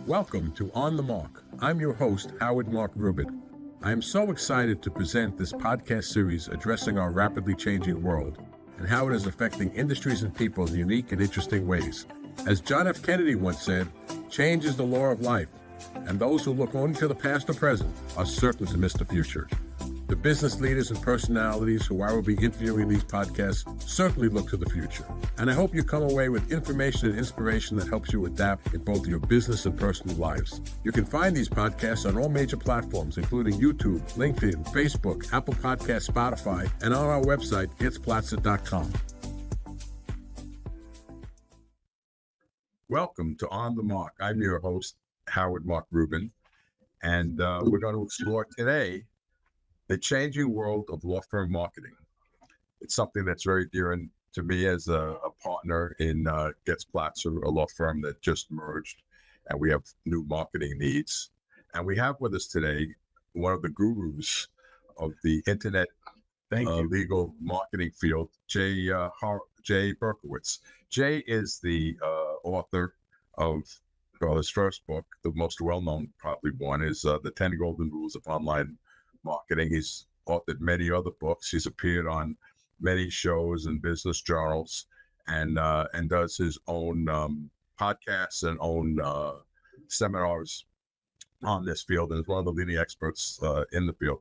Welcome to On the Mark. I'm your host, Howard Mark Rubin. I am so excited to present this podcast series addressing our rapidly changing world and how it is affecting industries and people in unique and interesting ways. As John F. Kennedy once said, change is the law of life, and those who look only to the past or present are certain to miss the future. The business leaders and personalities who I will be interviewing in these podcasts certainly look to the future. And I hope you come away with information and inspiration that helps you adapt in both your business and personal lives. You can find these podcasts on all major platforms, including YouTube, LinkedIn, Facebook, Apple Podcasts, Spotify, and on our website, getsplatzer.com. Welcome to On the Mark. I'm your host, Howard Mark Rubin, and we're going to explore today the changing world of law firm marketing. It's something that's very dear to me as a partner in Getsplatzer, a law firm that just merged, and we have new marketing needs. And we have with us today one of the gurus of the internet legal marketing field, Jay Berkowitz. Jay is the author of his first book. The most well-known probably one is The 10 Golden Rules of Online Marketing. He's authored many other books. He's appeared on many shows and business journals, and does his own podcasts and own seminars on this field, and is one of the leading experts in the field.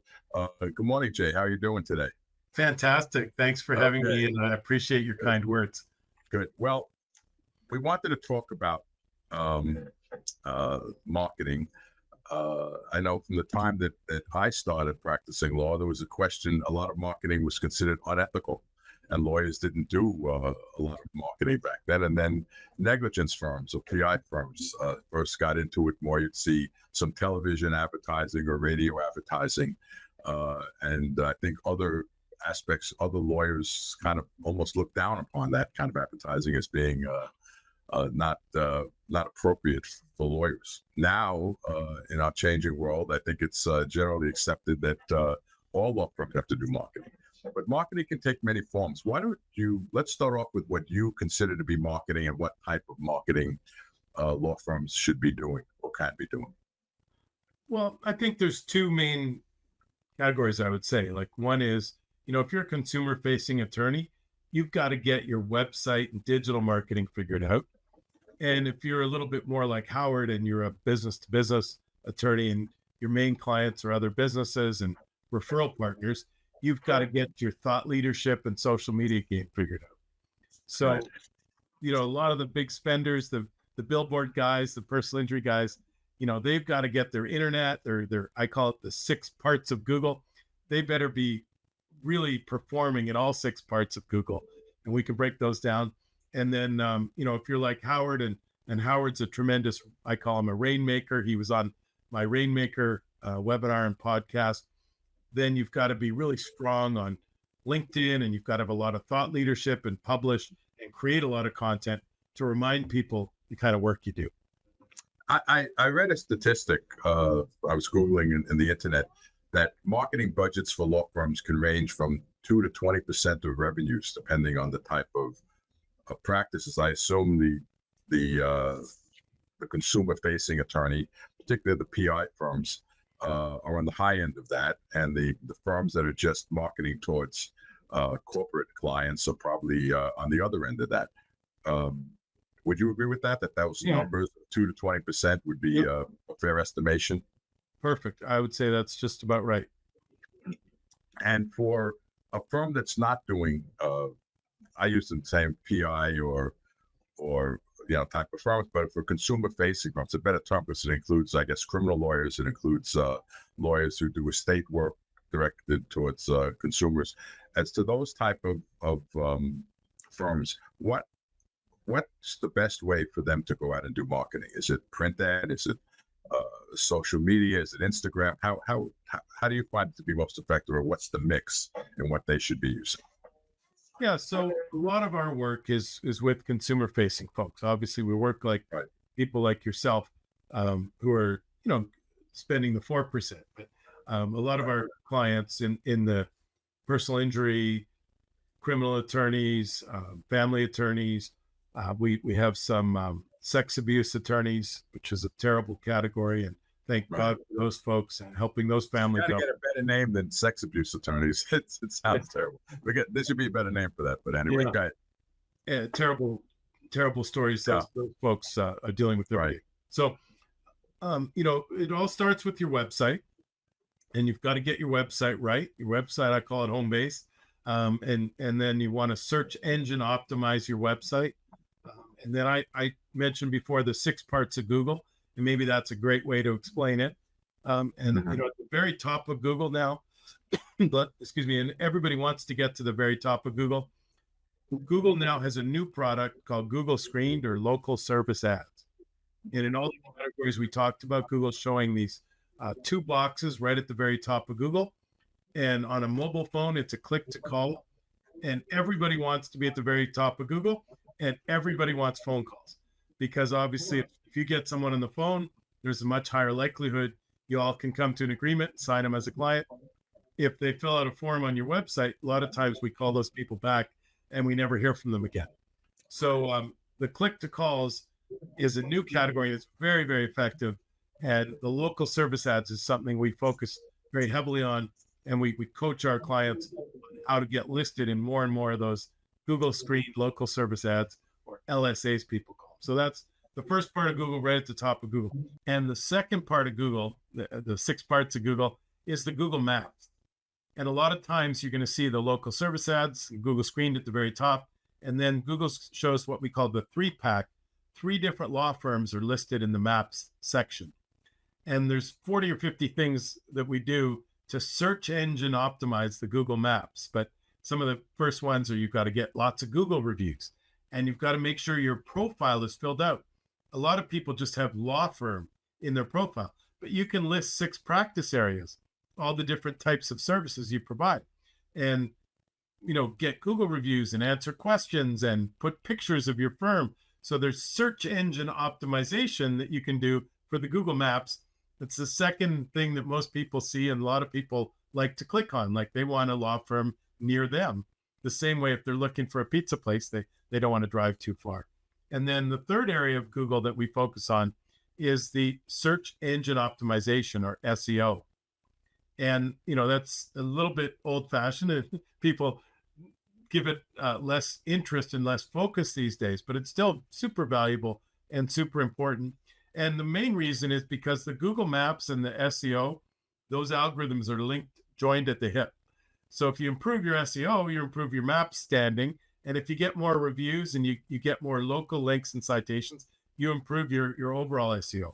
Good morning, Jay. How are you doing today? Fantastic. Thanks for having me, and I appreciate your kind words. Good. Well, we wanted to talk about marketing. I know from the time that I started practicing law, there was a question, a lot of marketing was considered unethical, and lawyers didn't do a lot of marketing back then. And then negligence firms or PI firms first got into it more. You'd see some television advertising or radio advertising. And I think other aspects, other lawyers kind of almost looked down upon that kind of advertising as being not appropriate for lawyers. Now, in our changing world, I think it's generally accepted that all law firms have to do marketing. But marketing can take many forms. Let's start off with what you consider to be marketing and what type of marketing law firms should be doing or can be doing. Well, I think there's two main categories, I would say. Like, one is, if you're a consumer-facing attorney, you've got to get your website and digital marketing figured out. And if you're a little bit more like Howard and you're a business-to-business attorney and your main clients are other businesses and referral partners, you've got to get your thought leadership and social media game figured out. So, a lot of the big spenders, the billboard guys, the personal injury guys, they've got to get their internet, their I call it the 6 parts of Google. They better be really performing in all 6 parts of Google, and we can break those down. And then, if you're like Howard, and Howard's a tremendous, I call him a rainmaker. He was on my Rainmaker webinar and podcast. Then you've got to be really strong on LinkedIn, and you've got to have a lot of thought leadership and publish and create a lot of content to remind people the kind of work you do. I read a statistic, I was Googling in the internet, that marketing budgets for law firms can range from 2 to 20% of revenues, depending on the type of practices. I assume the consumer-facing attorney, particularly the PI firms, are on the high end of that, and the firms that are just marketing towards corporate clients are probably on the other end of that. Would you agree with that those numbers, 2 to 20%, would be a fair estimation? Perfect. I would say that's just about right. And for a firm that's not doing, I use the same PI or type of firms, but for consumer-facing firms, it's a better term because it includes, I guess, criminal lawyers. It includes lawyers who do estate work directed towards consumers. As to those type of firms, what's the best way for them to go out and do marketing? Is it print ad? Is it social media? Is it Instagram? How do you find it to be most effective, or what's the mix and what they should be using? Yeah, so a lot of our work is with consumer-facing folks. Obviously, we work like people like yourself who are, spending the 4%. But a lot of our clients in the personal injury, criminal attorneys, family attorneys, we have some sex abuse attorneys, which is a terrible category. And thank Right. God for those folks and helping those families Got to out. get a better name than sex abuse attorneys. It sounds terrible. There should be a better name for that. But anyway, Yeah. go ahead. Terrible, terrible stories those folks are dealing with every Right. day. So, it all starts with your website, and you've got to get your website right. Your website, I call it home base, and then you want to search engine optimize your website. And then I mentioned before the 6 parts of Google, and maybe that's a great way to explain it. And at the very top of Google now, but excuse me, and everybody wants to get to the very top of Google. Google now has a new product called Google Screened or Local Service Ads. And in all the categories we talked about, Google's showing these 2 boxes right at the very top of Google. And on a mobile phone, it's a click to call. And everybody wants to be at the very top of Google, and everybody wants phone calls. Because obviously, if you get someone on the phone, there's a much higher likelihood you all can come to an agreement, sign them as a client. If they fill out a form on your website, a lot of times we call those people back and we never hear from them again. So the click to calls is a new category that's very, very effective. And the local service ads is something we focus very heavily on. And we coach our clients on how to get listed in more and more of those Google Screened local service ads, or LSAs people call them. So that's the first part of Google, right at the top of Google. And the second part of Google, the 6 parts of Google, is the Google Maps. And a lot of times you're going to see the local service ads, Google Screened at the very top. And then Google shows what we call the 3-pack. 3 different law firms are listed in the Maps section. And there's 40 or 50 things that we do to search engine optimize the Google Maps. But some of the first ones are you've got to get lots of Google reviews, and you've got to make sure your profile is filled out. A lot of people just have law firm in their profile, but you can list 6 practice areas, all the different types of services you provide, and get Google reviews and answer questions and put pictures of your firm. So there's search engine optimization that you can do for the Google Maps. It's the second thing that most people see, and a lot of people like to click on, like they want a law firm near them. The same way if they're looking for a pizza place, they don't want to drive too far. And then the third area of Google that we focus on is the search engine optimization, or SEO. And, that's a little bit old fashioned. People give it less interest and less focus these days, but it's still super valuable and super important. And the main reason is because the Google Maps and the SEO, those algorithms are joined at the hip. So if you improve your SEO, you improve your map standing. And if you get more reviews and you get more local links and citations, you improve your overall SEO.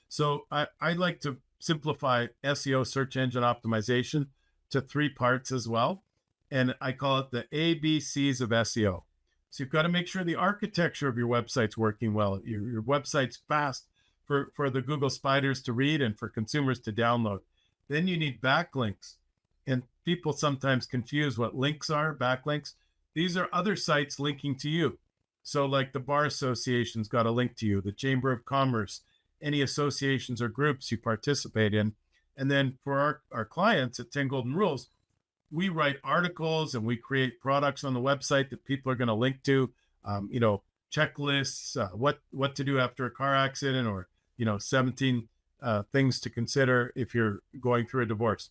So I like to simplify SEO, search engine optimization, to 3 parts as well. And I call it the ABCs of SEO. So you've got to make sure the architecture of your website's working well. Your website's fast for the Google spiders to read and for consumers to download. Then you need backlinks. And people sometimes confuse what links are, backlinks. These are other sites linking to you. So like the Bar Association's got a link to you, the Chamber of Commerce, any associations or groups you participate in. And then for our clients at 10 Golden Rules, we write articles and we create products on the website that people are going to link to, checklists, what to do after a car accident, or, 17 things to consider if you're going through a divorce.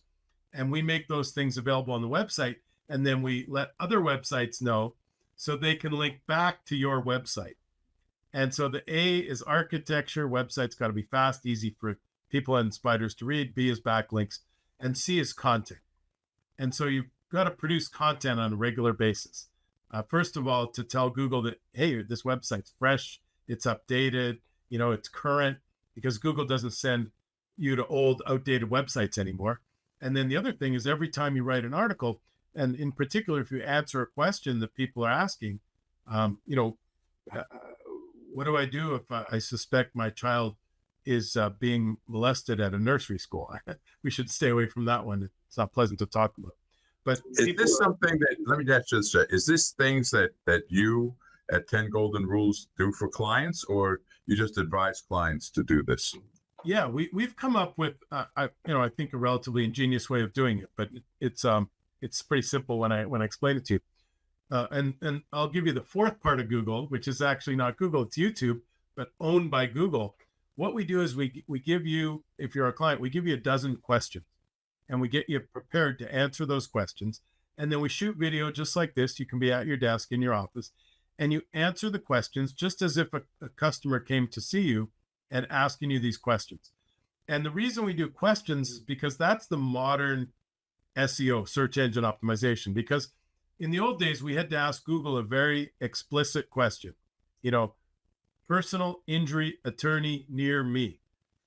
And we make those things available on the website. And then we let other websites know so they can link back to your website. And so the A is architecture. Website's got to be fast, easy for people and spiders to read. B is backlinks. And C is content. And so you've got to produce content on a regular basis. First of all, to tell Google that, hey, this website's fresh, it's updated, it's current, because Google doesn't send you to old, outdated websites anymore. And then the other thing is every time you write an article, and in particular, if you answer a question that people are asking, what do I do if I suspect my child is being molested at a nursery school? We should stay away from that one. It's not pleasant to talk about. But is this something that, let me just say, is this things that you at 10 Golden Rules do for clients, or you just advise clients to do this? Yeah, we've come up with, I think, a relatively ingenious way of doing it, but it's pretty simple when I explain it to you. And I'll give you the 4th part of Google, which is actually not Google, it's YouTube. but owned by Google. What we do is we give you, if you're a client, we give you a dozen questions and we get you prepared to answer those questions. And then we shoot video just like this. You can be at your desk in your office and you answer the questions just as if a customer came to see you and asking you these questions. And the reason we do questions is because that's the modern SEO, search engine optimization. Because in the old days, we had to ask Google a very explicit question, personal injury attorney near me.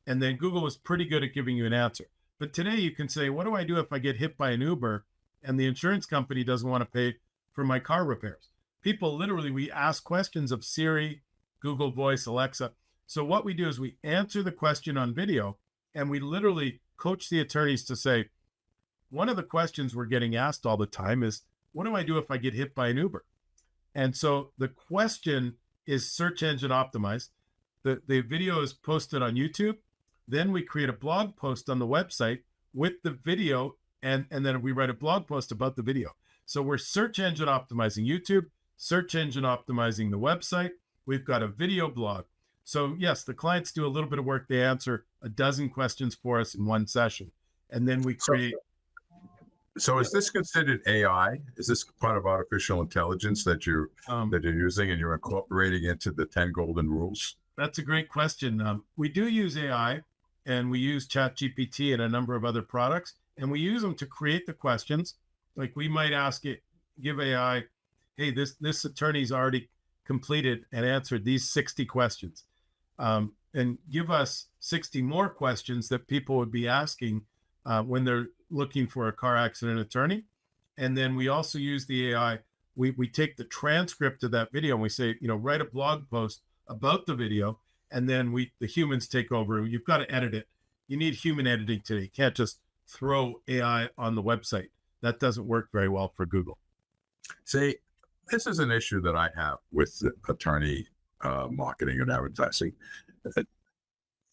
And then Google was pretty good at giving you an answer. But today you can say, what do I do if I get hit by an Uber and the insurance company doesn't want to pay for my car repairs? People literally, we ask questions of Siri, Google Voice, Alexa. So what we do is we answer the question on video and we literally coach the attorneys to say, one of the questions we're getting asked all the time is, what do I do if I get hit by an Uber? And so the question is search engine optimized. The video is posted on YouTube. Then we create a blog post on the website with the video, and then we write a blog post about the video. So we're search engine optimizing YouTube, search engine optimizing the website. We've got a video blog. So yes, the clients do a little bit of work. They answer a dozen questions for us in one session. And then we create. So is this considered AI? Is this part of artificial intelligence that you're using and you're incorporating into the 10 golden rules? That's a great question. We do use AI and we use ChatGPT and a number of other products, and we use them to create the questions. Like we might ask it, give AI, hey, this attorney's already completed and answered these 60 questions, and give us 60 more questions that people would be asking when they're looking for a car accident attorney. And then we also use the AI. We take the transcript of that video and we say, write a blog post about the video, and then the humans take over. You've got to edit it. You need human editing today. You can't just throw AI on the website. That doesn't work very well for Google. See, this is an issue that I have with attorney marketing and advertising.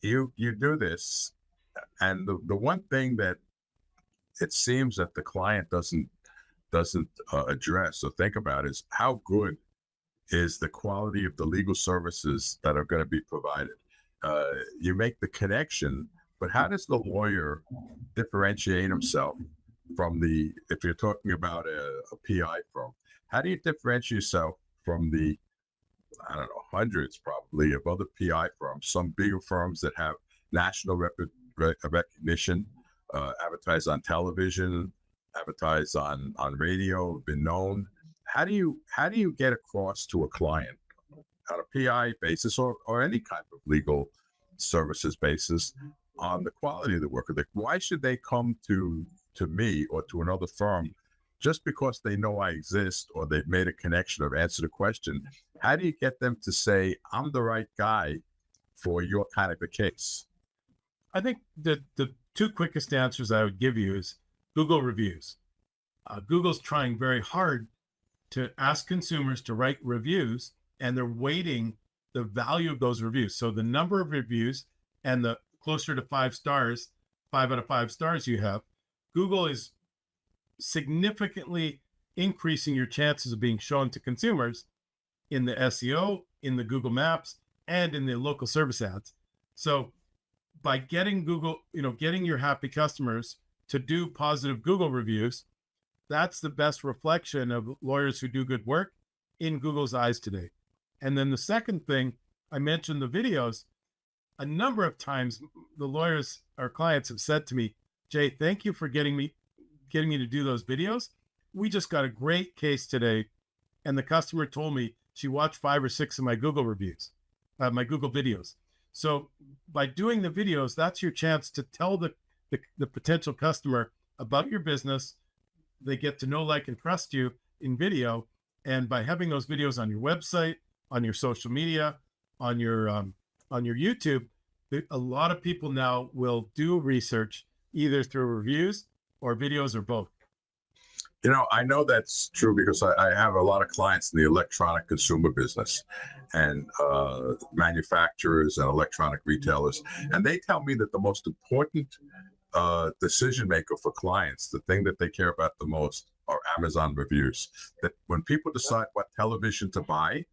You do this, and the one thing that it seems that the client doesn't address or think about is how good is the quality of the legal services that are going to be provided. You make the connection, but how does the lawyer differentiate himself from if you're talking about a PI firm, how do you differentiate yourself from the, I don't know, hundreds probably of other PI firms, some bigger firms that have national recognition, advertise on television, advertise on radio, been known. How do you get across to a client on a PI basis or any kind of legal services basis on the quality of the work? Why should they come to me or to another firm just because they know I exist or they've made a connection or answered a question? How do you get them to say, I'm the right guy for your kind of a case? I think the two quickest answers I would give you is Google reviews. Google's trying very hard to ask consumers to write reviews, and they're weighting the value of those reviews. So the number of reviews and the closer to 5 stars, 5 out of 5 stars you have, Google is significantly increasing your chances of being shown to consumers in the SEO, in the Google Maps, and in the local service ads. So by getting Google, getting your happy customers to do positive Google reviews, that's the best reflection of lawyers who do good work in Google's eyes today. And then the second thing, I mentioned the videos. A number of times, the lawyers, our clients, have said to me, Jay, thank you for getting me to do those videos. We just got a great case today. And the customer told me she watched 5 or 6 of my Google reviews, my Google videos. So by doing the videos, that's your chance to tell the potential customer about your business. They get to know, like, and trust you in video. And by having those videos on your website, on your social media, on your YouTube, a lot of people now will do research either through reviews or videos or both. I know that's true because I have a lot of clients in the electronic consumer business and manufacturers and electronic retailers. And they tell me that the most important decision maker for clients, the thing that they care about the most, are Amazon reviews. That when people decide what television to buy,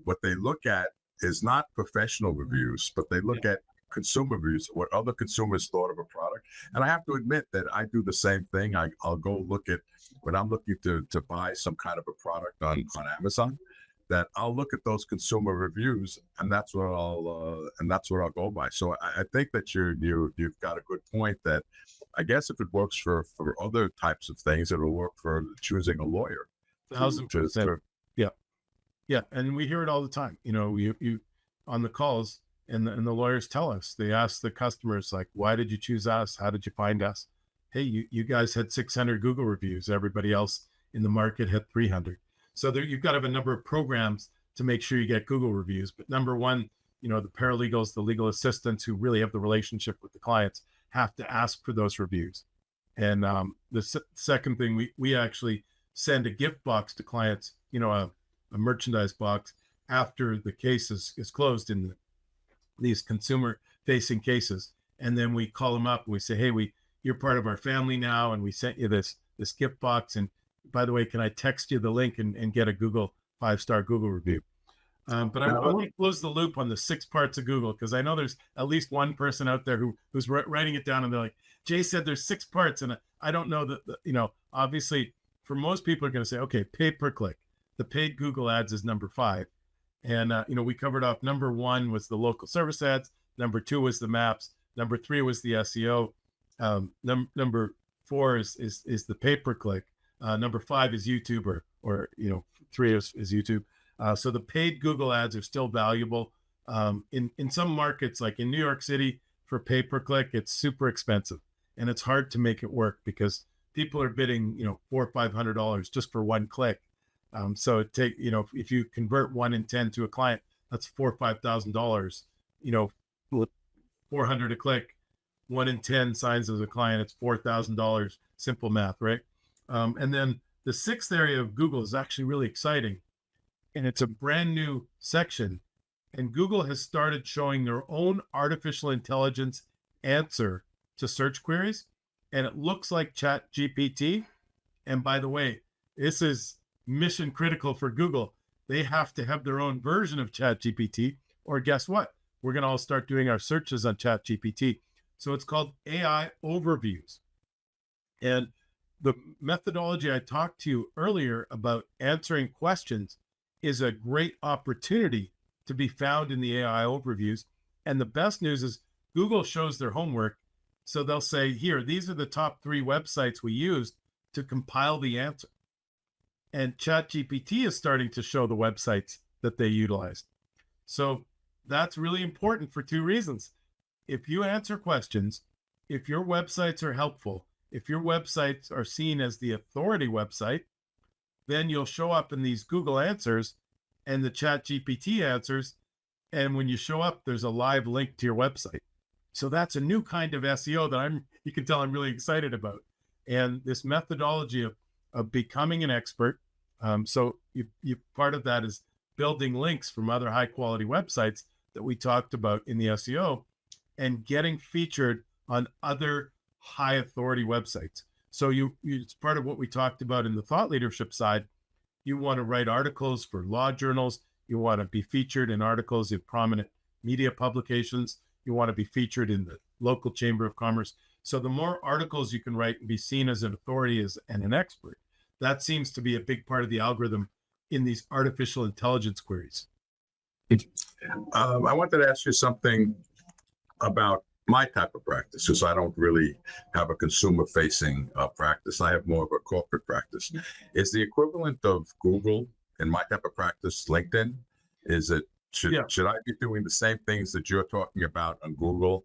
what they look at is not professional reviews, but they look at consumer reviews, what other consumers thought of a product. And I have to admit that I do the same thing. I'll go look at when I'm looking to buy some kind of a product on Amazon, that I'll look at those consumer reviews, and that's what I'll go by. So I think that you've got a good point that I guess if it works for other types of things, it'll work for choosing a lawyer. 1,000%. Yeah. Yeah. And we hear it all the time. You know, you on the calls, and the lawyers tell us, they ask the customers, like, why did you choose us? How did you find us? Hey, you guys had 600 Google reviews. Everybody else in the market had 300. So there, you've got to have a number of programs to make sure you get Google reviews. But number one, you know, the paralegals, the legal assistants who really have the relationship with the clients have to ask for those reviews. And the second thing, we actually send a gift box to clients, you know, a merchandise box after the case is closed in these consumer facing cases. And then we call them up and we say, hey, you're part of our family now, and we sent you this gift box. And by the way, can I text you the link and get a Google 5-star Google review? But I want to close the loop on the 6 parts of Google, because I know there's at least one person out there who's writing it down, and they're like, Jay said there's 6 parts, and I don't know that, you know, obviously for most people are going to say, okay, pay per click. The paid Google ads is number 5. And, you know, we covered off number 1 was the local service ads. Number 2 was the maps. Number 3 was the SEO. Number 4 is the pay per click. Number 5 is YouTube, or you know, 3 is YouTube. So the paid Google ads are still valuable. In some markets, like in New York City, for pay per click, it's super expensive, and it's hard to make it work because people are bidding, you know, $400 or $500 just for 1 click. So you know, if you convert 1 in 10 to a client, that's $4,000 or $5,000. You know, 400 a click, 1 in 10 signs as a client, it's $4,000. Simple math, right? And then the 6th area of Google is actually really exciting, and it's a brand new section. And Google has started showing their own artificial intelligence answer to search queries, and it looks like ChatGPT. And by the way, this is mission critical for Google. They have to have their own version of ChatGPT, or guess what? We're going to all start doing our searches on ChatGPT. So it's called AI overviews. And the methodology I talked to you earlier about answering questions is a great opportunity to be found in the AI overviews. And the best news is Google shows their homework. So they'll say, here, these are the top 3 websites we used to compile the answer. And ChatGPT is starting to show the websites that they utilized. So that's really important for 2 reasons. If you answer questions, if your websites are helpful, if your websites are seen as the authority website, then you'll show up in these Google answers and the ChatGPT answers. And when you show up, there's a live link to your website. So that's a new kind of SEO that you can tell I'm really excited about. And this methodology of becoming an expert. So you part of that is building links from other high quality websites that we talked about in the SEO, and getting featured on other high authority websites. So it's part of what we talked about in the thought leadership side. You want to write articles for law journals. You want to be featured in articles in prominent media publications. You want to be featured in the local chamber of commerce. So the more articles you can write and be seen as an authority and an expert, that seems to be a big part of the algorithm in these artificial intelligence queries. I wanted to ask you something about my type of practice, because I don't really have a consumer-facing practice. I have more of a corporate practice. Is the equivalent of Google in my type of practice LinkedIn? Should I be doing the same things that you're talking about on Google,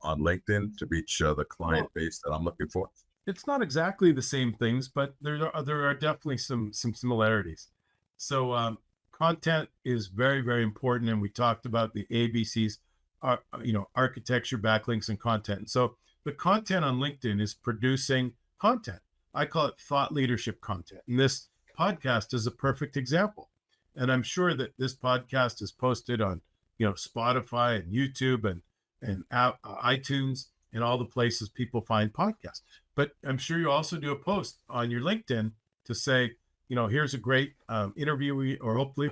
on LinkedIn, to reach the client base that I'm looking for? It's not exactly the same things, but there are definitely some similarities. So content is very, very important, and we talked about the ABCs. Architecture, backlinks, and content. So the content on LinkedIn is producing content. I call it thought leadership content. And this podcast is a perfect example. And I'm sure that this podcast is posted on, Spotify and YouTube and iTunes and all the places people find podcasts. But I'm sure you also do a post on your LinkedIn to say, here's a great interview, or hopefully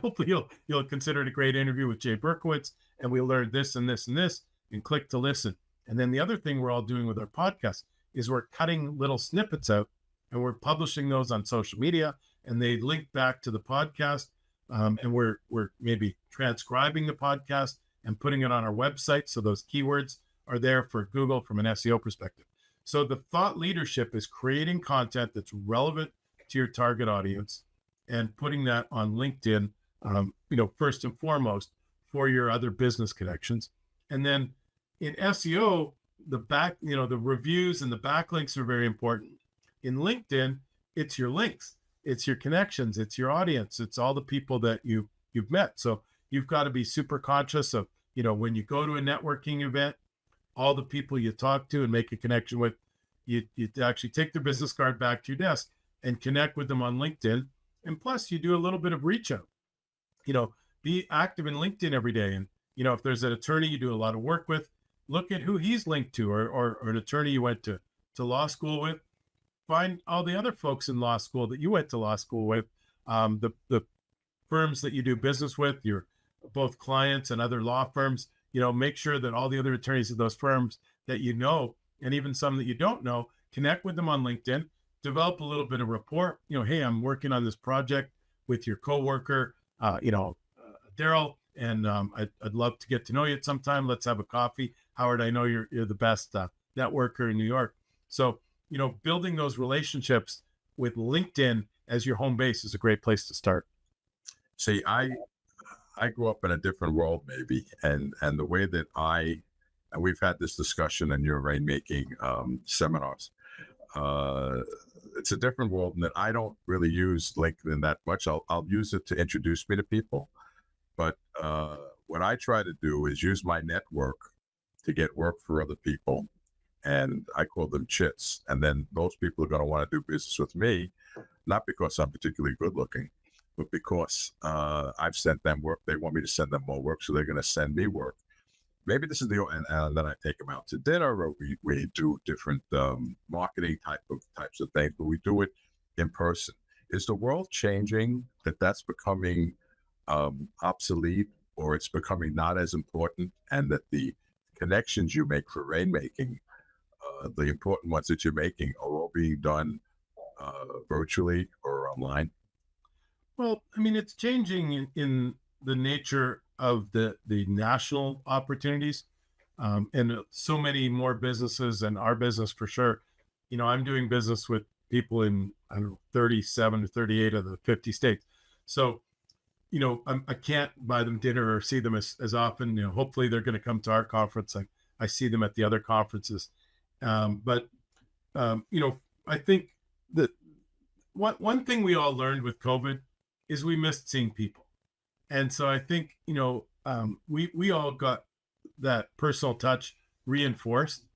you'll consider it a great interview with Jay Berkowitz, and we learned this and this and this, and click to listen. And then the other thing we're all doing with our podcast is we're cutting little snippets out, and we're publishing those on social media, and they link back to the podcast. And we're maybe transcribing the podcast and putting it on our website, so those keywords are there for Google from an SEO perspective. So the thought leadership is creating content that's relevant to your target audience and putting that on LinkedIn, first and foremost for your other business connections. And then in SEO, the reviews and the backlinks are very important. In LinkedIn, it's your links, it's your connections, it's your audience, it's all the people that you've met. So you've got to be super conscious of, when you go to a networking event, all the people you talk to and make a connection with, you actually take their business card back to your desk and connect with them on LinkedIn. And plus you do a little bit of reach out, be active in LinkedIn every day. And, if there's an attorney you do a lot of work with, look at who he's linked to, or an attorney you went to law school with. Find all the other folks in law school that you went to law school with, the firms that you do business with, your both clients and other law firms. Make sure that all the other attorneys of those firms that and even some that you don't know, connect with them on LinkedIn, develop a little bit of rapport. Hey, I'm working on this project with your coworker, Daryl, and I'd love to get to know you at some time. Let's have a coffee. Howard, I know you're the best networker in New York. So, building those relationships with LinkedIn as your home base is a great place to start. See, I grew up in a different world, maybe, and the way that and we've had this discussion in your rainmaking seminars. It's a different world in that I don't really use LinkedIn that much. I'll use it to introduce me to people, but what I try to do is use my network to get work for other people, and I call them chits. And then those people are going to want to do business with me, not because I'm particularly good looking, but because I've sent them work. They want me to send them more work, so they're going to send me work. Maybe this is and then I take them out to dinner, or we do different marketing types of things, but we do it in person. Is the world changing that's becoming obsolete, or it's becoming not as important, and that the connections you make for rainmaking, the important ones that you're making, are all being done virtually or online? Well, I mean, it's changing in the nature of the national opportunities, and so many more businesses, and our business for sure. I'm doing business with people in 37 to 38 of the 50 states. So, I can't buy them dinner or see them as often. Hopefully they're going to come to our conference. I see them at the other conferences. But I think that one thing we all learned with COVID is we missed seeing people. And so I think, we all got that personal touch reinforced,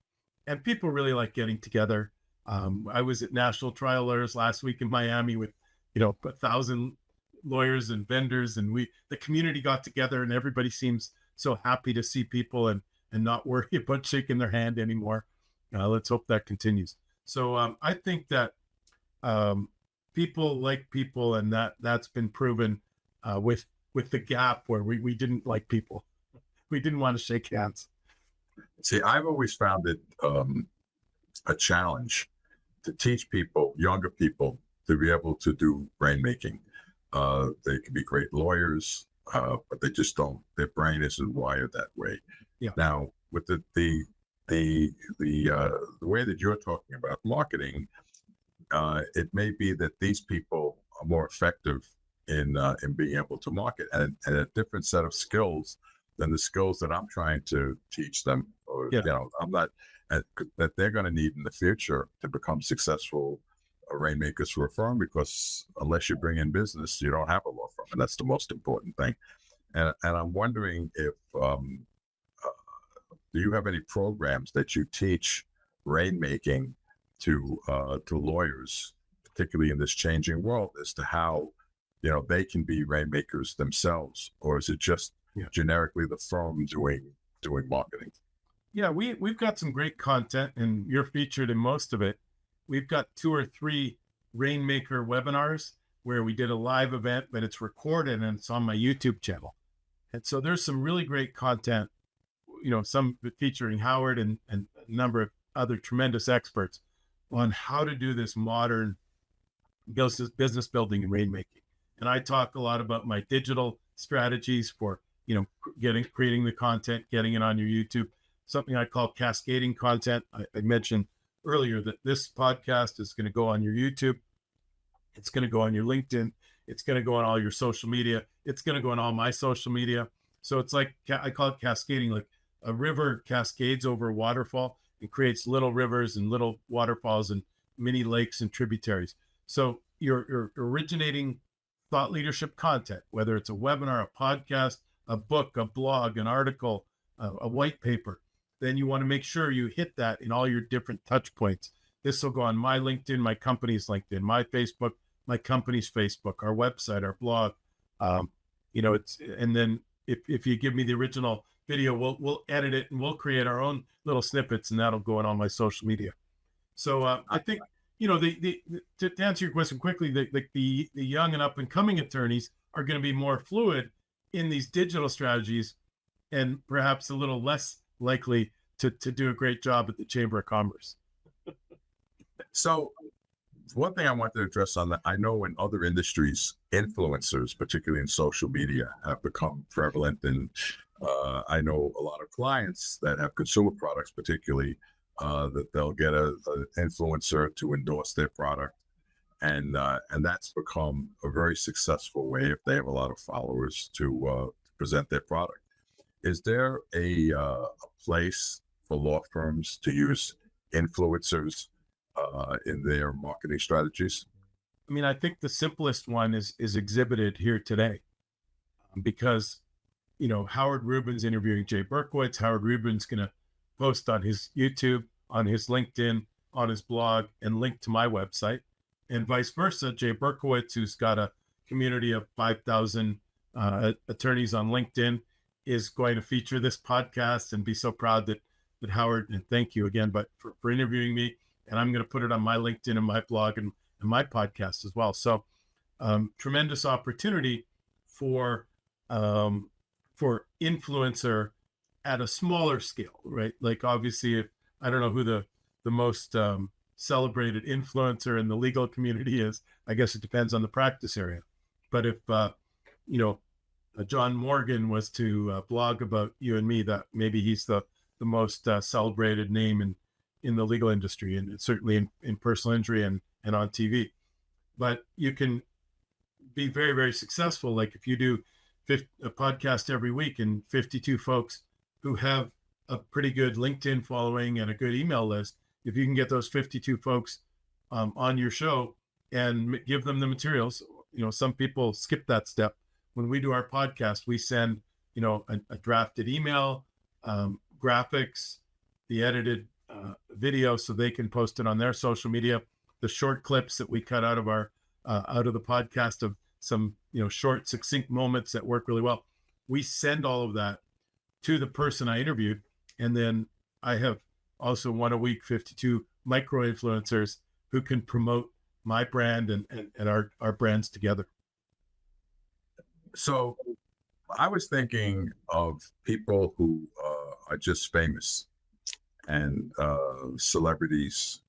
and people really like getting together. I was at National Trial Lawyers last week in Miami with, 1,000 lawyers and vendors, and the community got together, and everybody seems so happy to see people and not worry about shaking their hand anymore. Let's hope that continues. So I think that people like people, and that's been proven with the gap where we didn't like people. We didn't want to shake hands. See, I've always found it a challenge to teach people, younger people, to be able to do rainmaking. They can be great lawyers, but they just don't. Their brain isn't wired that way. Yeah. Now, with the way that you're talking about marketing, it may be that these people are more effective in being able to market, and a different set of skills than the skills that I'm trying to teach them, or I'm not that they're going to need in the future to become successful rainmakers for a firm, because unless you bring in business, you don't have a law firm, and that's the most important thing. And I'm wondering if do you have any programs that you teach rainmaking to lawyers, particularly in this changing world, as to how they can be rainmakers themselves, or is it just generically the firm doing marketing? Yeah, we've got some great content, and you're featured in most of it. We've got 2 or 3 rainmaker webinars where we did a live event, but it's recorded and it's on my YouTube channel. And so there's some really great content, some featuring Howard and a number of other tremendous experts on how to do this modern business building and rainmaking. And I talk a lot about my digital strategies for, creating the content, getting it on your YouTube, something I call cascading content. I mentioned earlier that this podcast is going to go on your YouTube. It's going to go on your LinkedIn. It's going to go on all your social media. It's going to go on all my social media. So it's like, I call it cascading, like a river cascades over a waterfall and creates little rivers and little waterfalls and mini lakes and tributaries. So you're originating thought leadership content, whether it's a webinar, a podcast, a book, a blog, an article, a white paper, then you want to make sure you hit that in all your different touch points. This will go on my LinkedIn, my company's LinkedIn, my Facebook, my company's Facebook, our website, our blog. And then if you give me the original video, we'll edit it and we'll create our own little snippets, and that'll go on all my social media. So I think, to answer your question quickly, the young and up and coming attorneys are going to be more fluid in these digital strategies, and perhaps a little less likely to do a great job at the Chamber of Commerce. So one thing I wanted to address on that, I know in other industries, influencers, particularly in social media, have become prevalent. And I know a lot of clients that have consumer products, particularly, that they'll get an influencer to endorse their product. And that's become a very successful way, if they have a lot of followers, to present their product. Is there a place for law firms to use influencers in their marketing strategies? I mean, I think the simplest one is exhibited here today, because, Howard Rubin's interviewing Jay Berkowitz. Howard Rubin's going to post on his YouTube, on his LinkedIn, on his blog, and link to my website, and vice versa. Jay Berkowitz, who's got a community of 5,000 attorneys on LinkedIn, is going to feature this podcast and be so proud that Howard, and thank you again, but for interviewing me. And I'm going to put it on my LinkedIn and my blog and my podcast as well. So tremendous opportunity for influencer at a smaller scale, right? Like, obviously, if I don't know who the most celebrated influencer in the legal community is, I guess it depends on the practice area. But if, John Morgan was to blog about you and me, that maybe he's the most celebrated name in the legal industry, and certainly in personal injury and on TV. But you can be very, very successful. Like if you do a podcast every week, and 52 folks who have a pretty good LinkedIn following and a good email list, if you can get those 52 folks on your show and give them the materials, some people skip that step. When we do our podcast, we send, a drafted email, graphics, the edited video, so they can post it on their social media, the short clips that we cut out of the podcast of some, short, succinct moments that work really well. We send all of that to the person I interviewed. And then I have also 1 a week, 52 micro influencers who can promote my brand and our brands together. So I was thinking of people who are just famous, and celebrities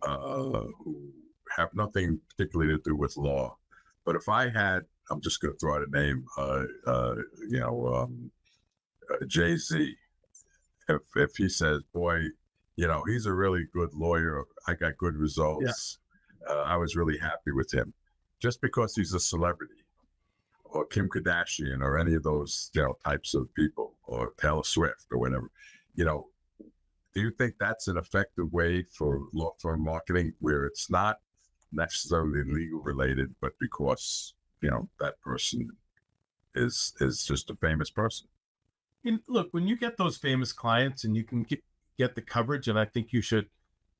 who have nothing particularly to do with law. But if I had, I'm just going to throw out a name, Jay-Z, if he says, boy, he's a really good lawyer, I got good results, I was really happy with him, just because he's a celebrity, or Kim Kardashian, or any of those, types of people, or Taylor Swift, or whatever, do you think that's an effective way for law firm marketing, where it's not necessarily legal related, but because, that person is just a famous person? And look, when you get those famous clients and you can get the coverage, and I think you should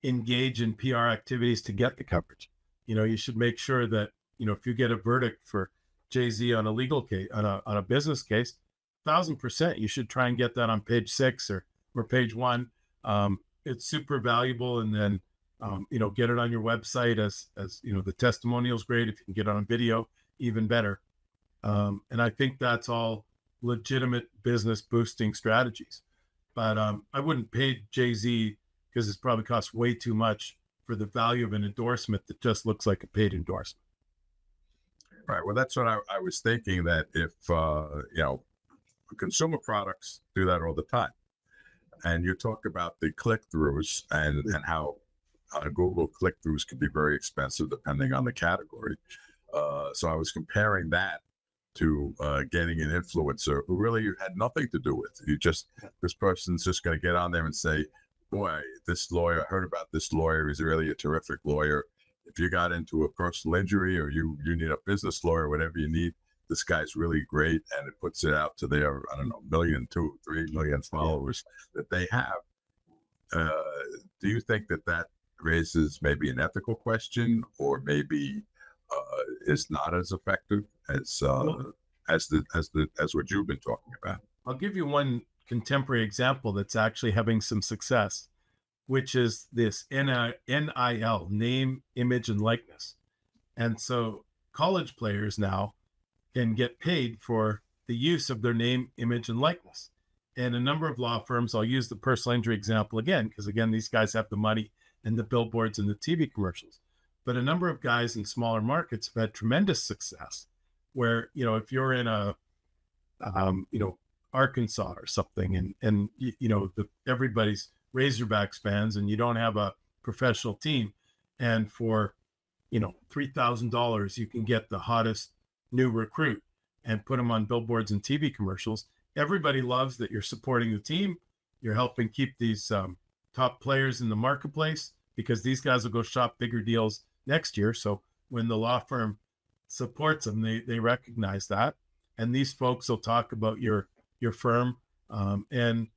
engage in PR activities to get the coverage. You should make sure that, if you get a verdict for Jay-Z on a legal case, on a business case, 1,000%, you should try and get that on page 6 or page 1. It's super valuable. And then Get it on your website as the testimonial's great. If you can get it on video, even better. And I think that's all legitimate business boosting strategies. But I wouldn't pay Jay-Z because it's probably costs way too much for the value of an endorsement that just looks like a paid endorsement. Right. Well, that's what I was thinking, that if, consumer products do that all the time. And you talk about the click-throughs and how Google click-throughs can be very expensive depending on the category. So I was comparing that to getting an influencer who really had nothing to do with it. This person's just going to get on there and say, boy, this lawyer, I heard about this lawyer. He's really a terrific lawyer. If you got into a personal injury or you need a business lawyer, whatever you need, this guy's really great. And it puts it out to their, I don't know, 1 million, 2, 3 million followers that they have. Do you think that raises maybe an ethical question, or maybe is not as effective as what you've been talking about? I'll give you one contemporary example that's actually having some success, which is this NIL, name, image, and likeness. And so college players now can get paid for the use of their name, image, and likeness. And a number of law firms, I'll use the personal injury example again, because again, these guys have the money and the billboards and the TV commercials. But a number of guys in smaller markets have had tremendous success where, if you're in Arkansas or something, and everybody's Razorbacks fans, and you don't have a professional team, and for $3,000 you can get the hottest new recruit and put them on billboards and TV commercials. Everybody loves that you're supporting the team. You're helping keep these top players in the marketplace, because these guys will go shop bigger deals next year. So when the law firm supports them, they recognize that, and these folks will talk about your firm, and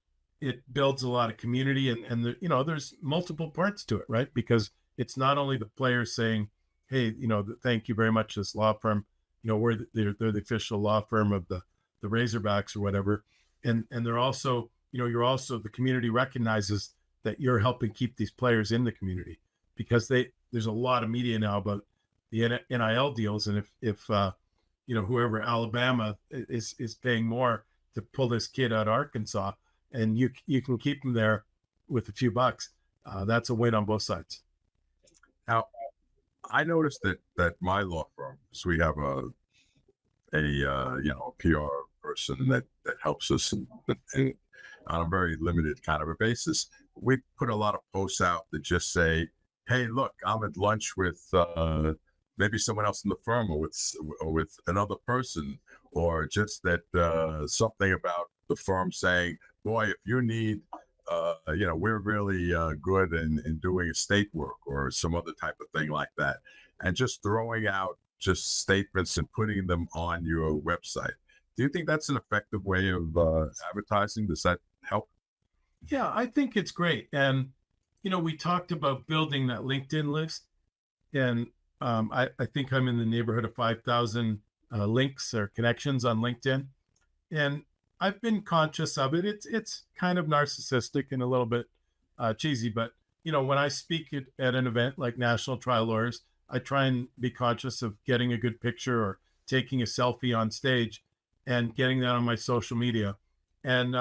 it builds a lot of community, and there's multiple parts to it, right? Because it's not only the players saying, hey, thank you very much, this law firm, they're the official law firm of the Razorbacks or whatever, and they're also, the community recognizes that you're helping keep these players in the community, because there's a lot of media now about the NIL deals, and if whoever Alabama is paying more to pull this kid out of Arkansas, and you can keep him there with a few bucks, that's a win on both sides. Now, I noticed that my law firm, so we have a PR person that helps us on a very limited kind of a basis. We put a lot of posts out that just say, hey, look, I'm at lunch with maybe someone else in the firm, or with another person, or just that something about the firm saying, boy, if you need, we're really good in doing estate work or some other type of thing like that. And just throwing out just statements and putting them on your website. Do you think that's an effective way of advertising? Does that help? Yeah, I think it's great. And, we talked about building that LinkedIn list, and I think I'm in the neighborhood of 5,000 links or connections on LinkedIn. And I've been conscious of it. It's kind of narcissistic and a little bit cheesy, but when I speak at an event like National Trial Lawyers, I try and be conscious of getting a good picture or taking a selfie on stage and getting that on my social media. And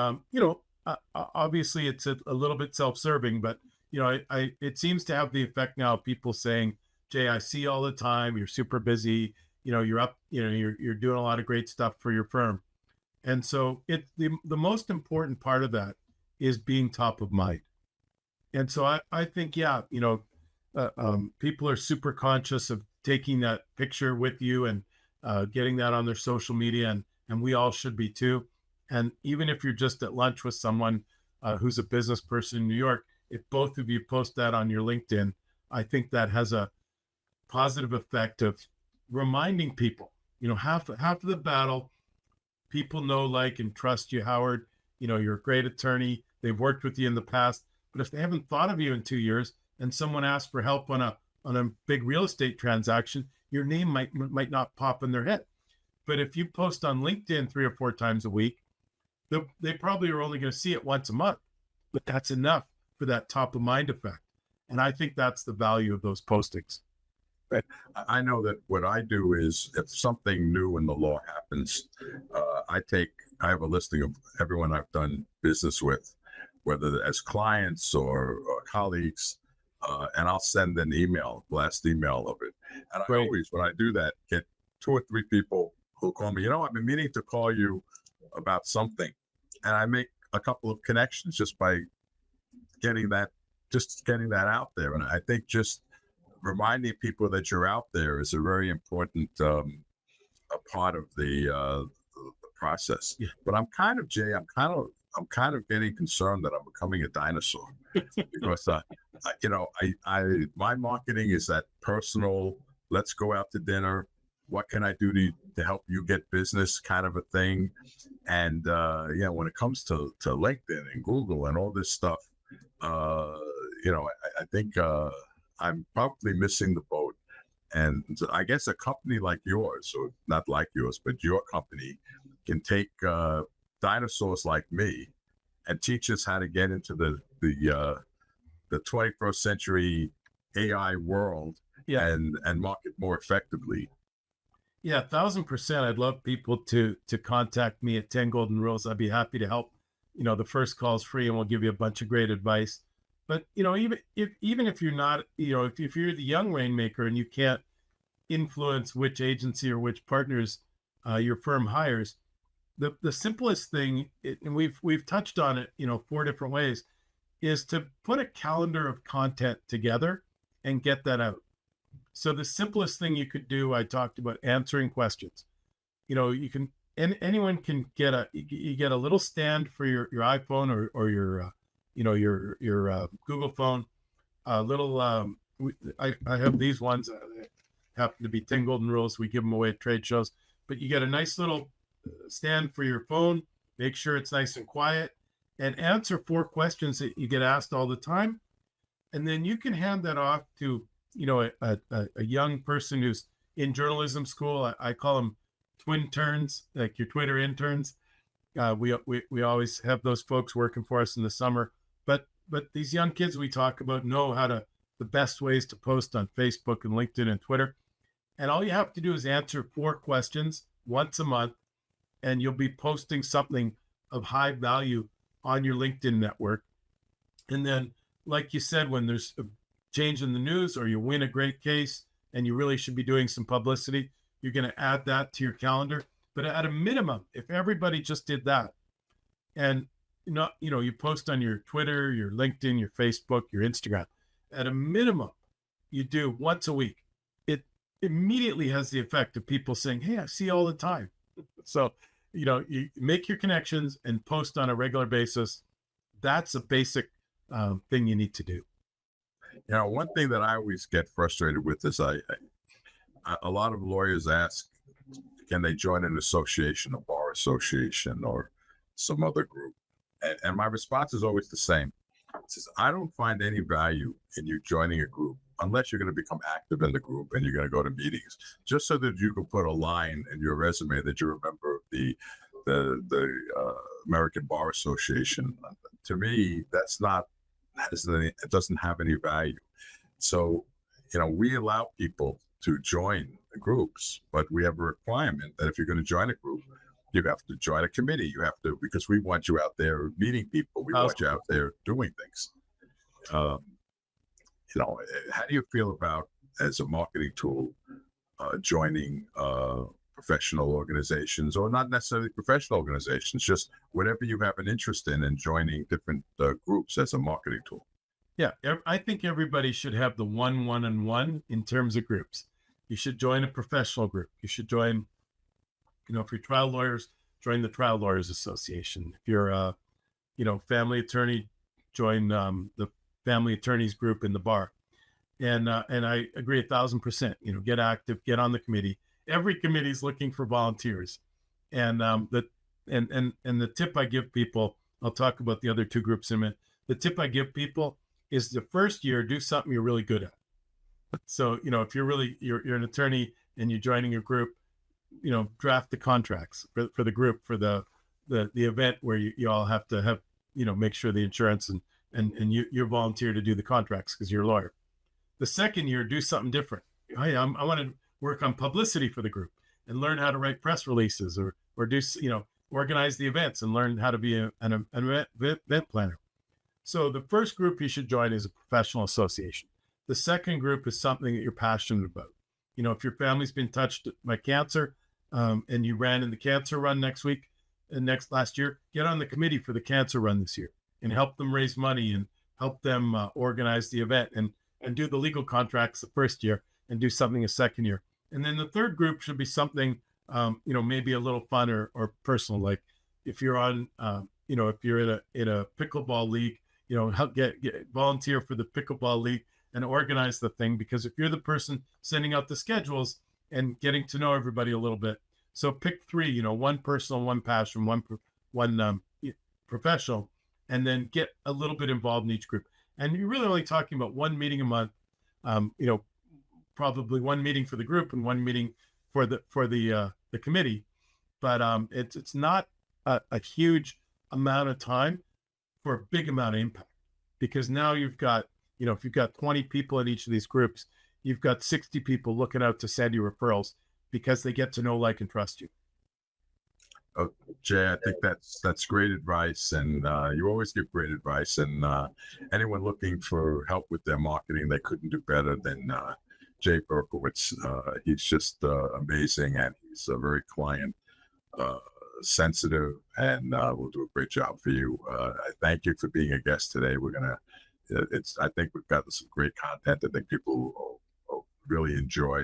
obviously it's a little bit self-serving, but it seems to have the effect now of people saying, Jay, I see you all the time. You're super busy. You're up. You're doing a lot of great stuff for your firm. And so the most important part of that is being top of mind. And so I think, people are super conscious of taking that picture with you and getting that on their social media, and we all should be too. And even if you're just at lunch with someone who's a business person in New York, if both of you post that on your LinkedIn, I think that has a positive effect of reminding people, half of the battle, people know, like, and trust you, Howard. You're a great attorney. They've worked with you in the past, but if they haven't thought of you in 2 years and someone asks for help on a big real estate transaction, your name might not pop in their head. But if you post on LinkedIn 3 or 4 times a week, they probably are only going to see it once a month, but that's enough for that top of mind effect. And I think that's the value of those postings. I know that what I do is if something new in the law happens, I have a listing of everyone I've done business with, whether as clients or colleagues, and I'll send an email, blast email of it. And I Right. always, when I do that, get 2 or 3 people who call me, I've been meaning to call you about something. And I make a couple of connections just by getting that, getting that out there. And I think just reminding people that you're out there is a very important a part of the process. Yeah. But I'm kind of Jay. I'm kind of getting concerned that I'm becoming a dinosaur because my marketing is that personal. Let's go out to dinner. What can I do to help you get business kind of a thing? And when it comes to LinkedIn and Google and all this stuff, I think I'm probably missing the boat. And I guess a company like yours, or not like yours, but your company, can take dinosaurs like me and teach us how to get into the 21st century AI world, Yeah. and market more effectively. Yeah, 1,000%. I'd love people to contact me at 10 Golden Rules. I'd be happy to help. The first call is free, and we'll give you a bunch of great advice. But even if you're not, if you're the young rainmaker and you can't influence which agency or which partners your firm hires, the simplest thing, and we've touched on it, 4 different ways, is to put a calendar of content together and get that out. So the simplest thing you could do, I talked about answering questions. You can, and anyone can get you get a little stand for your iPhone or your your Google phone. Little I have these ones happen to be 10 Golden Rules. We give them away at trade shows, but you get a nice little stand for your phone. Make sure it's nice and quiet, and answer 4 questions that you get asked all the time, and then you can hand that off to a young person who's in journalism school. I call them twin turns, like your Twitter interns. We always have those folks working for us in the summer, but these young kids we talk about know the best ways to post on Facebook and LinkedIn and Twitter. And all you have to do is answer 4 questions once a month, and you'll be posting something of high value on your LinkedIn network. And then, like you said, when there's a change in the news or you win a great case and you really should be doing some publicity, you're going to add that to your calendar. But at a minimum, if everybody just did that, and you post on your Twitter, your LinkedIn, your Facebook, your Instagram, at a minimum, you do once a week, it immediately has the effect of people saying, hey, I see you all the time. So, you make your connections and post on a regular basis. That's a basic thing you need to do. One thing that I always get frustrated with is a lot of lawyers ask, can they join an association, a bar association, or some other group? And my response is always the same. It says, I don't find any value in you joining a group unless you're going to become active in the group and you're going to go to meetings, just so that you can put a line in your resume that you're a member of the American Bar Association. To me, it doesn't have any value. So, we allow people to join groups, but we have a requirement that if you're going to join a group, you have to join a committee. You have to, because we want you out there meeting people. We want you out there doing things. How do you feel about, as a marketing tool, joining professional organizations, or not necessarily professional organizations, just whatever you have an interest in, and joining different groups as a marketing tool? Yeah, I think everybody should have the one-on-one in terms of groups. You should join a professional group. You should join, if you're trial lawyers, join the Trial Lawyers Association. If you're a, family attorney, join the family attorneys group in the bar. And I agree 1,000%. Get active, get on the committee. Every committee is looking for volunteers, and the tip I give people, I'll talk about the other 2 groups in a minute. The tip I give people is the first year, do something you're really good at. So, if you're an attorney and you're joining a group, draft the contracts for the group, for the event where you all have to have, make sure the insurance and and you're volunteer to do the contracts because you're a lawyer. The second year, do something different. Hey, I want to work on publicity for the group and learn how to write press releases or do, organize the events and learn how to be an event planner. So the first group you should join is a professional association. The second group is something that you're passionate about. If your family's been touched by cancer and you ran in the cancer run last year, get on the committee for the cancer run this year and help them raise money and help them organize the event and do the legal contracts the first year and do something a second year. And then the third group should be something, maybe a little fun or personal. Like if you're on, if you're in a pickleball league, help get volunteer for the pickleball league and organize the thing. Because if you're the person sending out the schedules and getting to know everybody a little bit, so pick three, one personal, one passion, one professional, and then get a little bit involved in each group. And you're really only talking about one meeting a month, probably one meeting for the group and one meeting for the committee. But it's not a huge amount of time for a big amount of impact, because now you've got, if you've got 20 people in each of these groups, you've got 60 people looking out to send you referrals because they get to know, like, and trust you. Oh, Jay, I think that's great advice, and you always give great advice. And anyone looking for help with their marketing, they couldn't do better than Jay Berkowitz. He's just amazing, and he's very client sensitive, and will do a great job for you. I thank you for being a guest today. I think we've got some great content. I think people will really enjoy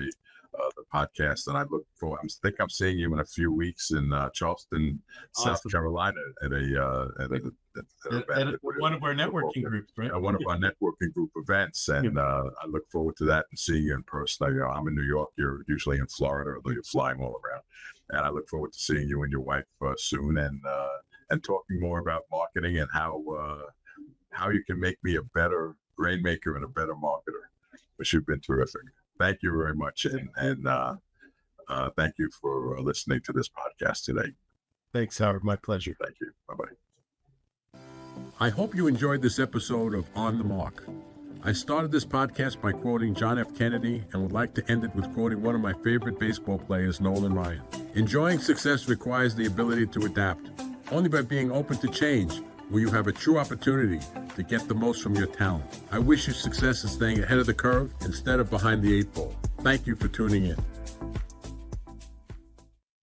the podcast, and I think I'm seeing you in a few weeks in Charleston, South Carolina, at one of our networking groups, right? One of our networking group events, and I look forward to that and seeing you in person. I'm in New York. You're usually in Florida, although you're flying all around, and I look forward to seeing you and your wife soon, and talking more about marketing and how you can make me a better rainmaker and a better marketer. But you've been terrific. Thank you very much, and thank you for listening to this podcast today. Thanks, Howard. My pleasure. Thank you. Bye-bye. I hope you enjoyed this episode of On the Mark. I started this podcast by quoting John F. Kennedy and would like to end it with quoting one of my favorite baseball players, Nolan Ryan. Enjoying success requires the ability to adapt. Only by being open to change will you have a true opportunity to get the most from your talent. I wish you success in staying ahead of the curve instead of behind the 8 ball. Thank you for tuning in.